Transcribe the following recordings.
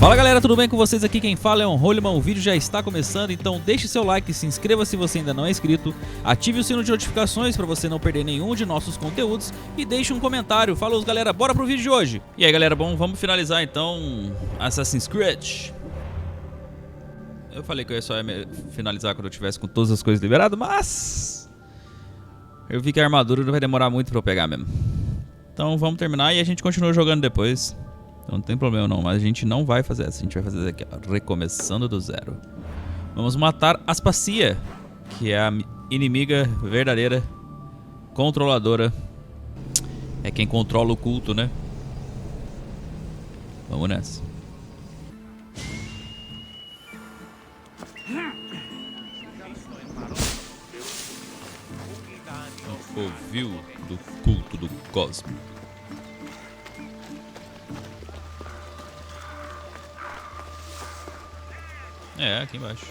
Fala galera, tudo bem com vocês? Aqui quem fala é o Roleman, o vídeo já está começando, então deixe seu like, se inscreva se você ainda não é inscrito, ative o sino de notificações para você não perder nenhum de nossos conteúdos e deixe um comentário. Falou galera, bora pro vídeo de hoje. E aí galera, bom, vamos finalizar então Assassin's Creed. Eu falei que eu ia só finalizar quando eu tivesse com todas as coisas liberadas, mas eu vi que a armadura não vai demorar muito para eu pegar mesmo. Então vamos terminar e a gente continua jogando depois. Então não tem problema não, mas a gente não vai fazer essa. A gente vai fazer aqui, ó, recomeçando do zero. Vamos matar Aspasia, que é a inimiga verdadeira, controladora. É quem controla o culto, né? Vamos nessa. O covil do culto do cosmo. É, aqui embaixo.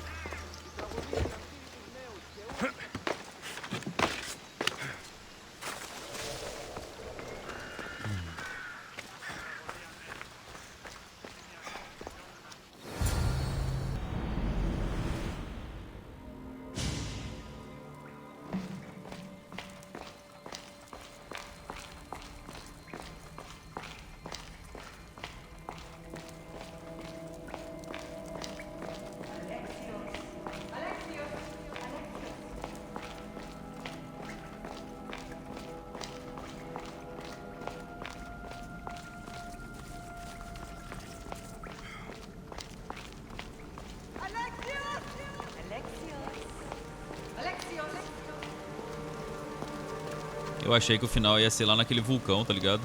Eu achei que o final ia ser lá naquele vulcão, tá ligado?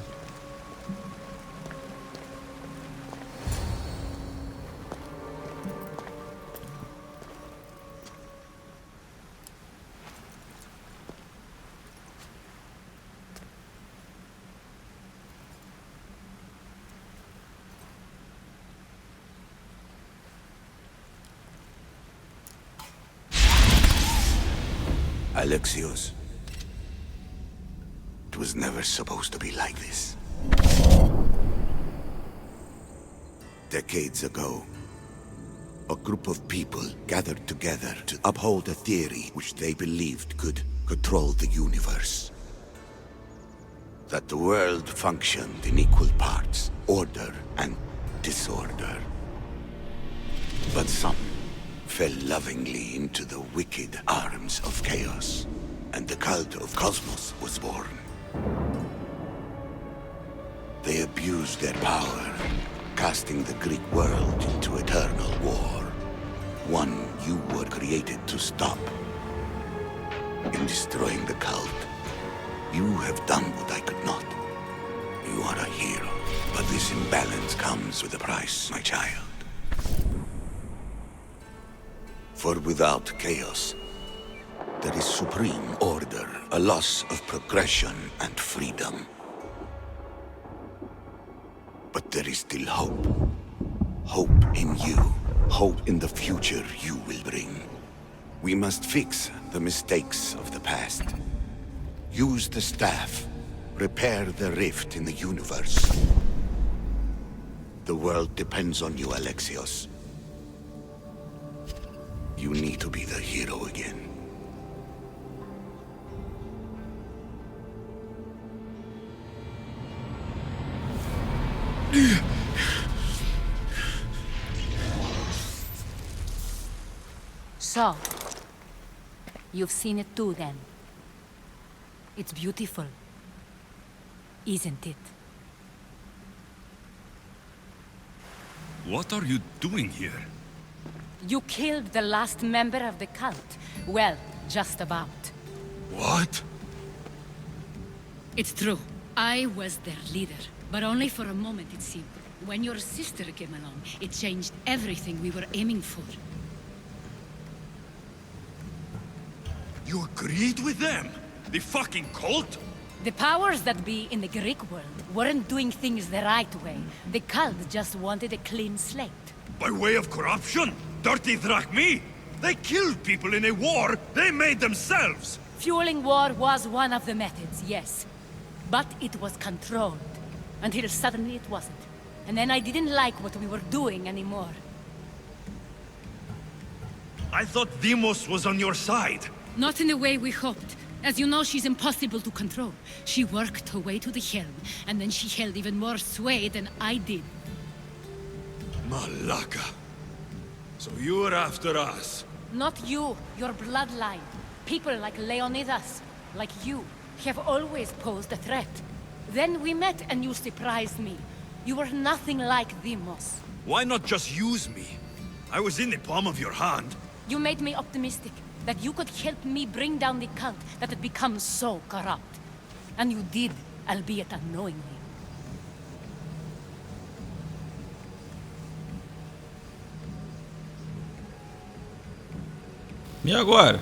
Alexios. It was never supposed to be like this. Decades ago, a group of people gathered together to uphold a theory which they believed could control the universe. That the world functioned in equal parts, order and disorder. But some fell lovingly into the wicked arms of chaos, and the cult of Cosmos was born. They abused their power, casting the Greek world into eternal war. One you were created to stop. In destroying the cult, you have done what I could not. You are a hero, but this imbalance comes with a price, my child. For without chaos, there is supreme order, a loss of progression and freedom. But there is still hope. Hope in you. Hope in the future you will bring. We must fix the mistakes of the past. Use the staff. Repair the rift in the universe. The world depends on you, Alexios. You need to be the hero again. So, you've seen it too then. It's beautiful, isn't it? What are you doing here? You killed the last member of the cult. Well, just about. What? It's true. I was their leader, but only for a moment it seemed. When your sister came along, it changed everything we were aiming for. You agreed with them? The fucking cult? The powers that be in the Greek world weren't doing things the right way. The cult just wanted a clean slate. By way of corruption? Dirty drachmi? They killed people in a war they made themselves! Fueling war was one of the methods, yes. But it was controlled. Until suddenly it wasn't. and then I didn't like what we were doing anymore. I thought Deimos was on your side. Not in the way we hoped. As you know, she's impossible to control. She worked her way to the helm, and then she held even more sway than I did. Malaka. So you're after us. Not you, your bloodline. People like Leonidas, like you, have always posed a threat. Then we met and you surprised me. You were nothing like Deimos. Why not just use me? I was in the palm of your hand. You made me optimistic that you could help me bring down the cult that had become so corrupt. And you did, albeit unknowingly. E agora?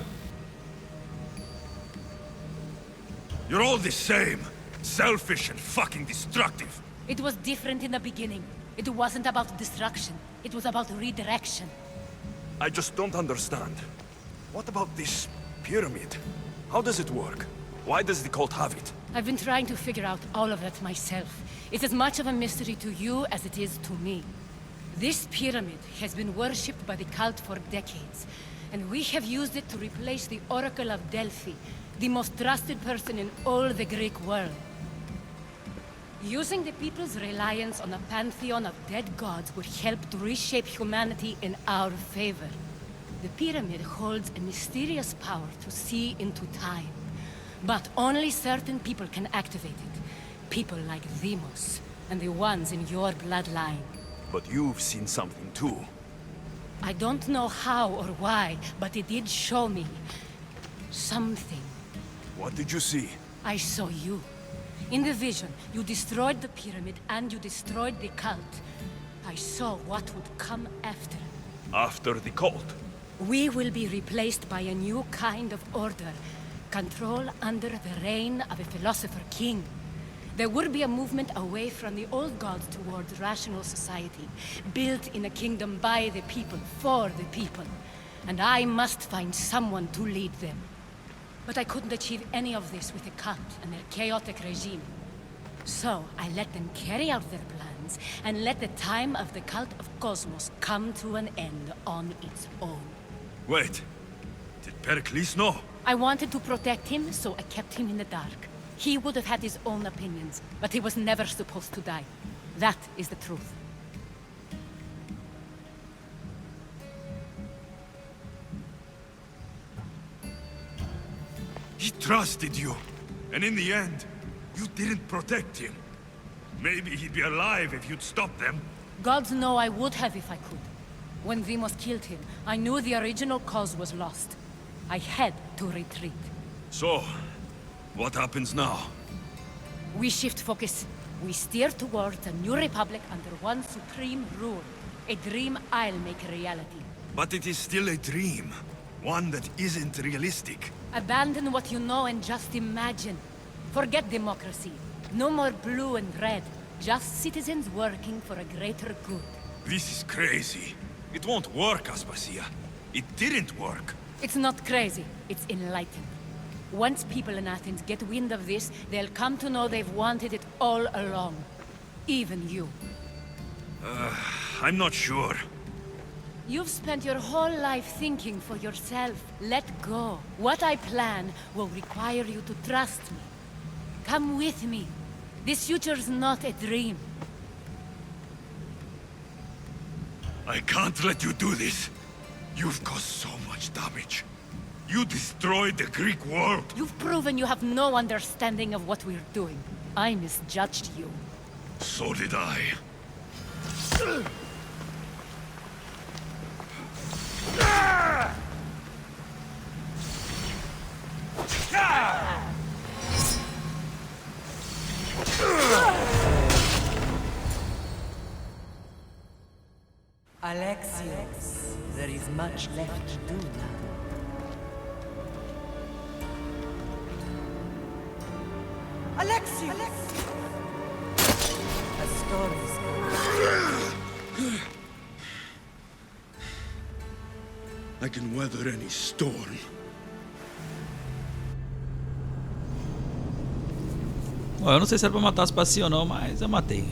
You're all the same. Selfish and fucking destructive. It was different in the beginning. It wasn't about destruction. It was about redirection. I just don't understand. What about this pyramid? How does it work? Why does the cult have it? I've been trying to figure out all of that myself. It's as much of a mystery to you as it is to me. This pyramid has been worshipped by the cult for decades, and we have used it to replace the Oracle of Delphi, the most trusted person in all the Greek world. Using the people's reliance on a pantheon of dead gods would help to reshape humanity in our favor. The pyramid holds a mysterious power to see into time. But only certain people can activate it. People like Deimos, and the ones in your bloodline. But you've seen something too. I don't know how or why, but it did show me something. What did you see? I saw you. In the vision, you destroyed the pyramid and you destroyed the cult. I saw what would come after. After the cult? We will be replaced by a new kind of order. Control under the reign of a philosopher king. There would be a movement away from the old gods towards rational society, built in a kingdom by the people, for the people. And I must find someone to lead them. But I couldn't achieve any of this with the cult and their chaotic regime. So I let them carry out their plans, and let the time of the cult of Cosmos come to an end on its own. Wait. Did Pericles know? I wanted to protect him, so I kept him in the dark. He would have had his own opinions, but he was never supposed to die. That is the truth. He trusted you. And in the end, you didn't protect him. Maybe he'd be alive if you'd stopped them. Gods know I would have if I could. When Deimos killed him, I knew the original cause was lost. I had to retreat. So, what happens now? We shift focus. We steer towards a new republic under one supreme rule. A dream I'll make a reality. But it is still a dream. One that isn't realistic. Abandon what you know and just imagine. Forget democracy. No more blue and red. Just citizens working for a greater good. This is crazy. It won't work, Aspasia. It didn't work. It's not crazy. It's enlightened. Once people in Athens get wind of this, they'll come to know they've wanted it all along. Even you. I'm not sure. You've spent your whole life thinking for yourself. Let go. What I plan will require you to trust me. Come with me. This future's not a dream. I can't let you do this. You've caused so much damage. You destroyed the Greek world. You've proven you have no understanding of what we're doing. I misjudged you. So did I. Alexios, there is much left to do now. Alexios! A story's I can weather any storm. Bom, eu não sei se era pra matar as Aspasia ou não, mas eu matei.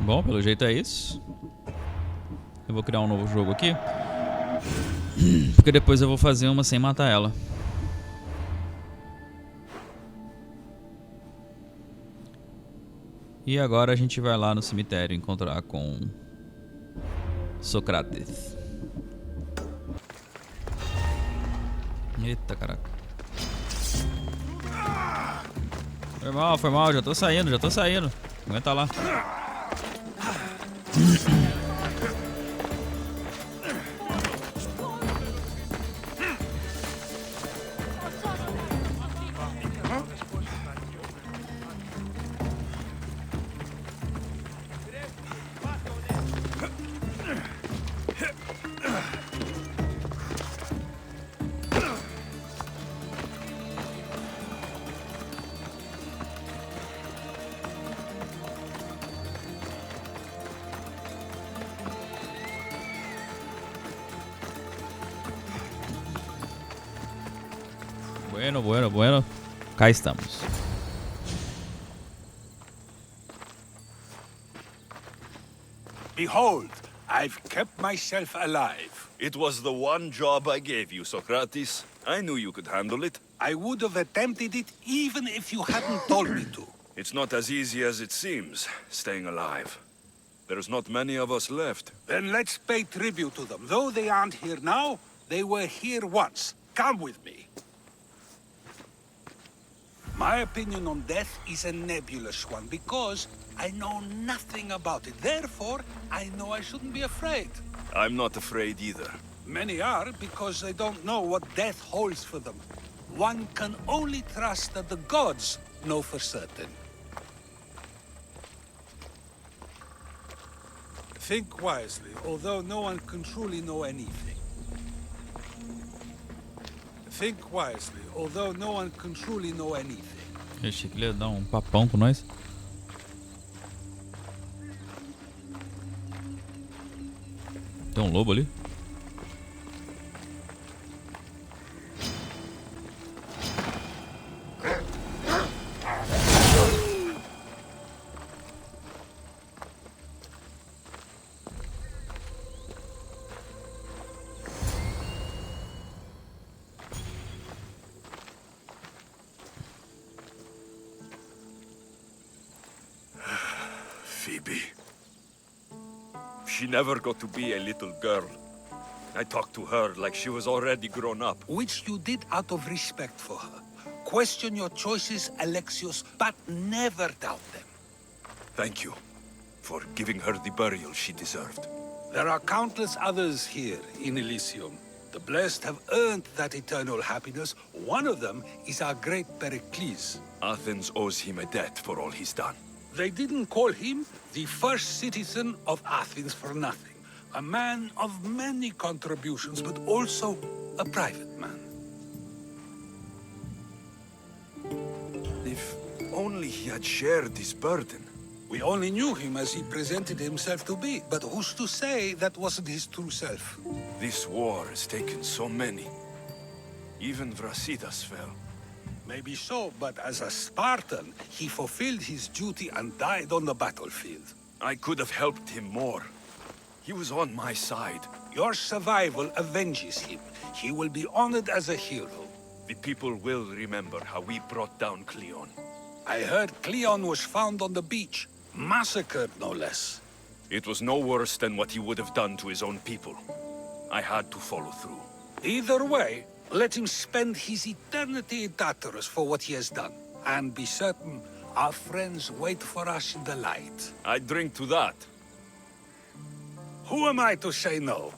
Bom, pelo jeito é isso. Eu vou criar um novo jogo aqui. Porque depois eu vou fazer uma sem matar ela. E agora a gente vai lá no cemitério encontrar com Sócrates. Eita, caraca. Foi mal, já tô saindo. Aguenta lá. Bueno. Cá estamos. Behold, I've kept myself alive. It was the one job I gave you, Socrates. I knew you could handle it. I would have attempted it even if you hadn't told me to. It's not as easy as it seems, staying alive. There's not many of us left. Then let's pay tribute to them. Though they aren't here now, they were here once. Come with me. My opinion on death is a nebulous one because I know nothing about it. Therefore, I know I shouldn't be afraid. I'm not afraid either. Many are because they don't know what death holds for them. One can only trust that the gods know for certain. Think wisely, although no one can truly know anything. Think wisely, although no one can truly know anything. Achei que ele ia dar um papão com nós. Tem um lobo ali. Phoebe. She never got to be a little girl. I talked to her like she was already grown up. Which you did out of respect for her. Question your choices, Alexios, but never doubt them. Thank you for giving her the burial she deserved. There are countless others here in Elysium. The blessed have earned that eternal happiness. One of them is our great Pericles. Athens owes him a debt for all he's done. They didn't call him the first citizen of Athens for nothing. A man of many contributions, but also a private man. If only he had shared his burden. We only knew him as he presented himself to be, but who's to say that wasn't his true self? This war has taken so many. Even Brasidas fell. Maybe so, but as a Spartan, he fulfilled his duty and died on the battlefield. I could have helped him more. He was on my side. Your survival avenges him. He will be honored as a hero. The people will remember how we brought down Cleon. I heard Cleon was found on the beach. Massacred, no less. It was no worse than what he would have done to his own people. I had to follow through. Either way, let him spend his eternity in Tartarus for what he has done. And be certain, our friends wait for us in the light. I drink to that. Who am I to say no?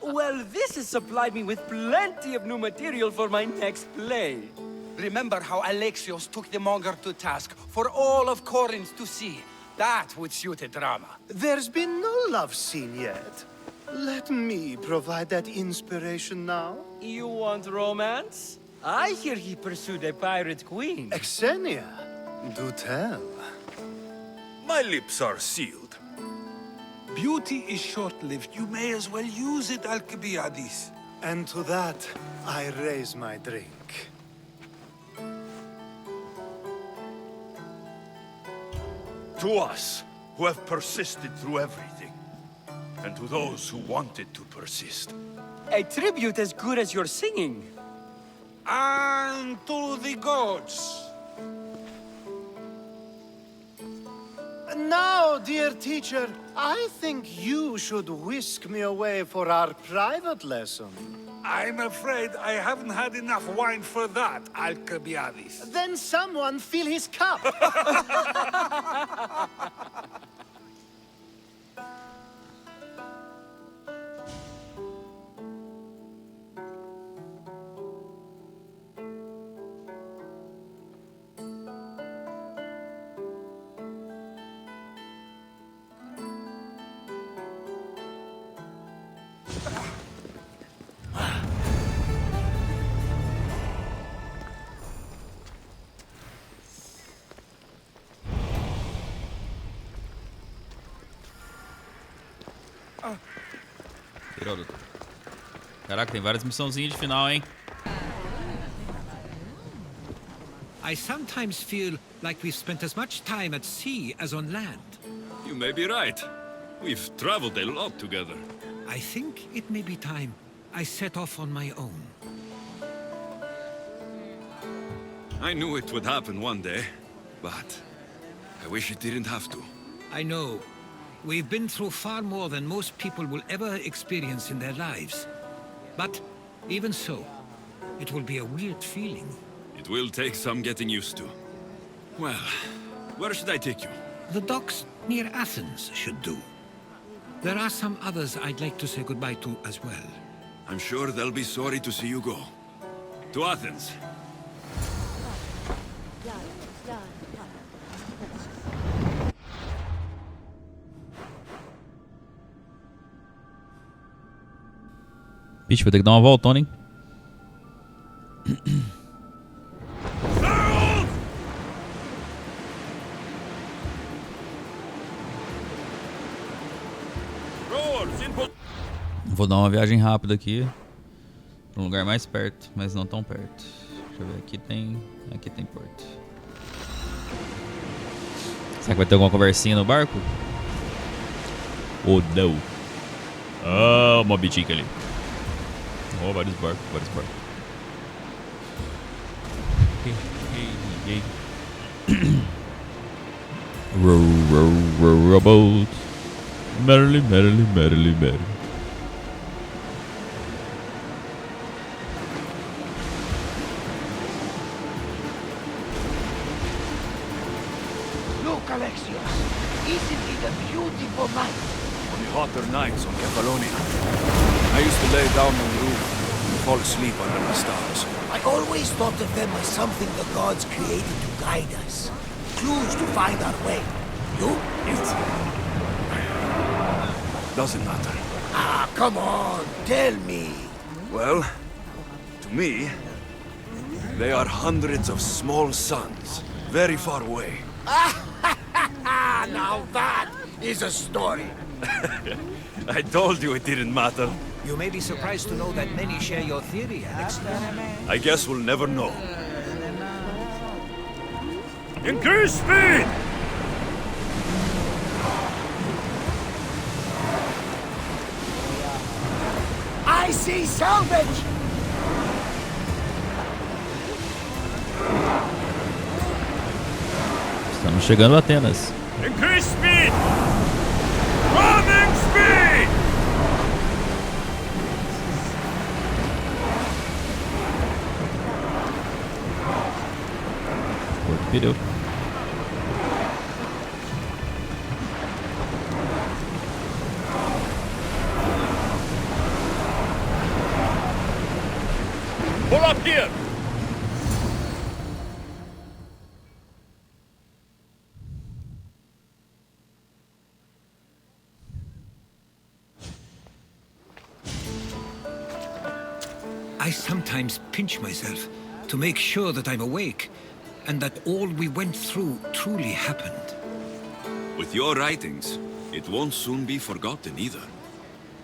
Well, this has supplied me with plenty of new material for my next play. Remember how Alexios took the monger to task for all of Corinth to see? That would suit a drama. There's been no love scene yet. Let me provide that inspiration now. You want romance? I hear he pursued a pirate queen. Xenia, do tell. My lips are sealed. Beauty is short-lived. You may as well use it, Alcibiades. And to that, I raise my drink. To us, who have persisted through everything. And to those who wanted to persist. A tribute as good as your singing. And to the gods. Now, dear teacher, I think you should whisk me away for our private lesson. I'm afraid I haven't had enough wine for that, Alcibiades. Then someone fill his cup. Tirou, doutor. Caraca, tem várias missãozinhas de final, hein? I sometimes feel like we've spent as much time at sea as on land. You may be right. We've traveled a lot together. I think it may be time I set off on my own. I knew it would happen one day, but I wish it didn't have to. I know. We've been through far more than most people will ever experience in their lives. But even so, it will be a weird feeling. It will take some getting used to. Well, where should I take you? The docks near Athens should do. There are some others I'd like to say goodbye to as well. I'm sure they'll be sorry to see you go. To Athens. Bicho, vou ter que dar uma voltona, hein? Vou dar uma viagem rápida aqui para um lugar mais perto, mas não tão perto. Deixa eu ver, aqui tem porto. Será que vai ter alguma conversinha no barco? Ou não? Ah, uma bitica ali. Oh, vários barcos, vários barcos. Row a boat. Merrily, merrily, merrily, merrily. Look, Alexios. Isn't it a beautiful night? On the hotter nights on Kefalonia, I used to lay down on the roof and fall asleep under the stars. I always thought of them as something the gods created to guide us. Clues to find our way. You? It doesn't matter. Ah, come on, tell me. Well, to me, they are hundreds of small suns, very far away. Now that is a story. I told you it didn't matter. You may be surprised to know that many share your theory, Alexios. I guess we'll never know. Increase speed! I see salvage! Estamos chegando a Atenas. Increase speed! Running speed! Porto Pireu. Pull up here! I sometimes pinch myself to make sure that I'm awake and that all we went through truly happened. With your writings, it won't soon be forgotten either.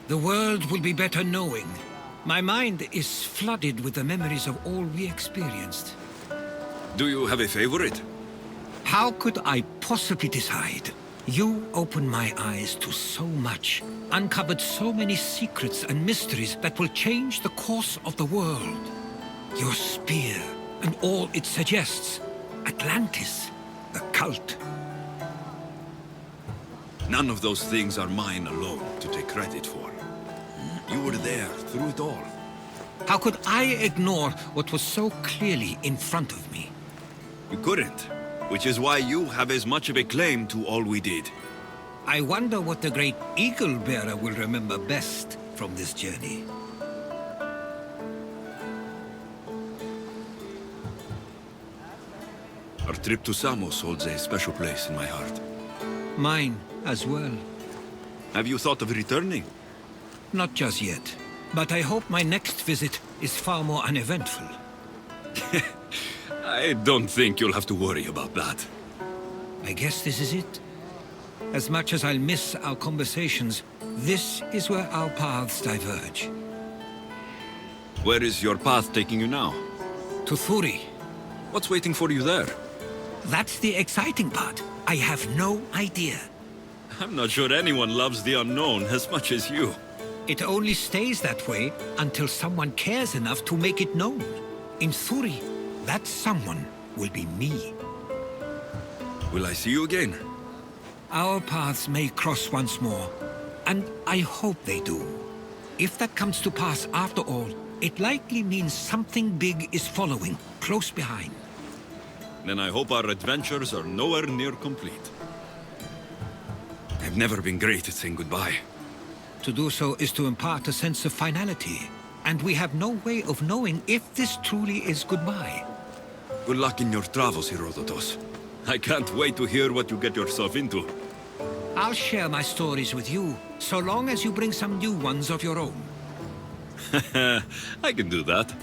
The world will be better knowing. My mind is flooded with the memories of all we experienced. Do you have a favorite? How could I possibly decide? You opened my eyes to so much, uncovered so many secrets and mysteries that will change the course of the world. Your spear and all it suggests. Atlantis, the cult. None of those things are mine alone to take credit for. You were there through it all. How could I ignore what was so clearly in front of me? You couldn't, which is why you have as much of a claim to all we did. I wonder what the great Eagle Bearer will remember best from this journey. Our trip to Samos holds a special place in my heart. Mine as well. Have you thought of returning? Not just yet, but I hope my next visit is far more uneventful. I don't think you'll have to worry about that. I guess this is it. As much as I'll miss our conversations, this is where our paths diverge. Where is your path taking you now? To Thuri. What's waiting for you there? That's the exciting part. I have no idea. I'm not sure anyone loves the unknown as much as you. It only stays that way until someone cares enough to make it known. In Thuri, that someone will be me. Will I see you again? Our paths may cross once more, and I hope they do. If that comes to pass after all, it likely means something big is following, close behind. Then I hope our adventures are nowhere near complete. I've never been great at saying goodbye. To do so is to impart a sense of finality, and we have no way of knowing if this truly is goodbye. Good luck in your travels, Herodotus. I can't wait to hear what you get yourself into. I'll share my stories with you, so long as you bring some new ones of your own. I can do that.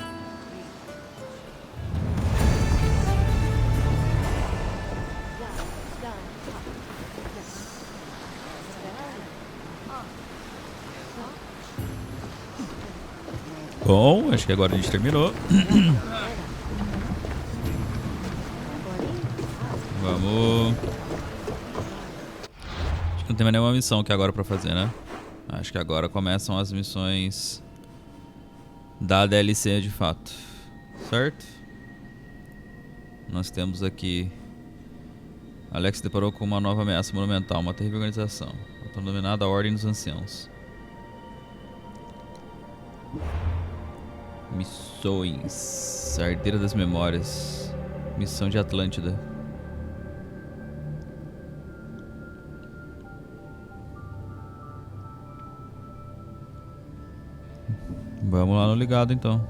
Bom, acho que agora a gente terminou. Vamos. Acho que não tem mais nenhuma missão aqui agora pra fazer, né? Acho que agora começam as missões da DLC de fato. Certo? Nós temos aqui... Alex se deparou com uma nova ameaça monumental, uma terrível organização, autodenominada Ordem dos Anciãos. Missões. A Herdeira das Memórias. Missão de Atlântida. Vamos lá no ligado então.